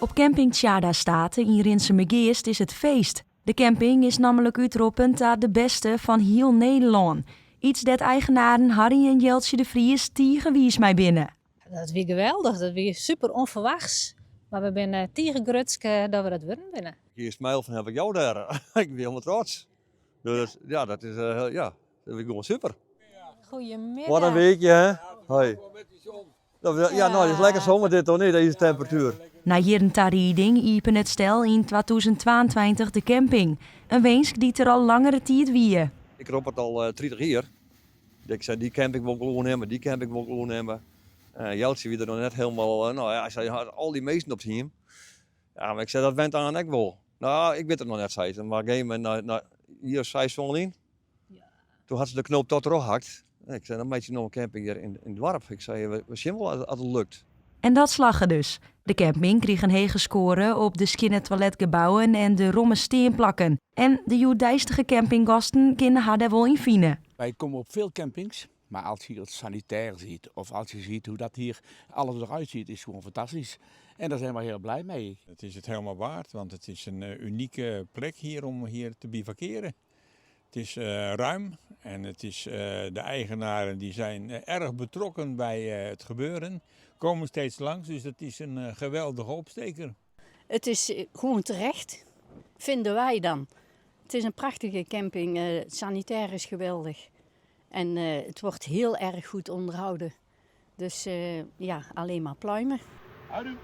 Op camping Tjada Staten in Rinsemegeest is het feest. De camping is namelijk uitroepen tot de beste van heel Nederland. Iets dat eigenaren Harry en Jeltje de Vries tegenwies mij binnen. Dat was geweldig, dat was super onverwachts. Maar we zijn tegengrutsk dat we dat willen binnen. Hier smijl van heb ik jou daar. Ik ben helemaal trots. Dus ja, dat is dat is gewoon super. Goedemiddag. Wat een weekje, hè? Hoi. Ja, nou, het is lekker zomer dit toch niet, deze temperatuur. Na Jerentarieding iepen het stel in 2022 de camping. Een wensk die er al langere tijd wie. Ik roep het al 30 jaar. Ik zei, die camping wil ik gewoon nemen, die camping wil ik gewoon nemen. Jeltje wie er nog net helemaal, hij zei, al die meesten op team. Ja, maar ik zei, dat went aan ik wel. Nou, ik weet het nog net, zei ze. Maar hier zei ze in. Ja. Toen had ze de knoop tot erop gehakt. Ik zei, dan meet je nog een camping hier in het dorp. Ik zei, we zien wel als het lukt. En dat slaggen dus. De camping kreeg een hege score op de skinnen toiletgebouwen en de romme steenplakken. En de joedijstige campinggasten kunnen haar daar wel in vinden. Wij komen op veel campings, maar als je het sanitair ziet of als je ziet hoe dat hier alles eruit ziet, is gewoon fantastisch. En daar zijn we heel blij mee. Het is het helemaal waard, want het is een unieke plek hier om hier te bivakeren. Het is ruim en het is, de eigenaren die zijn erg betrokken bij het gebeuren. Komen steeds langs, dus het is een geweldige opsteker. Het is gewoon terecht, vinden wij dan. Het is een prachtige camping, het sanitair is geweldig. En het wordt heel erg goed onderhouden. Dus ja, alleen maar pluimen. Houdoe.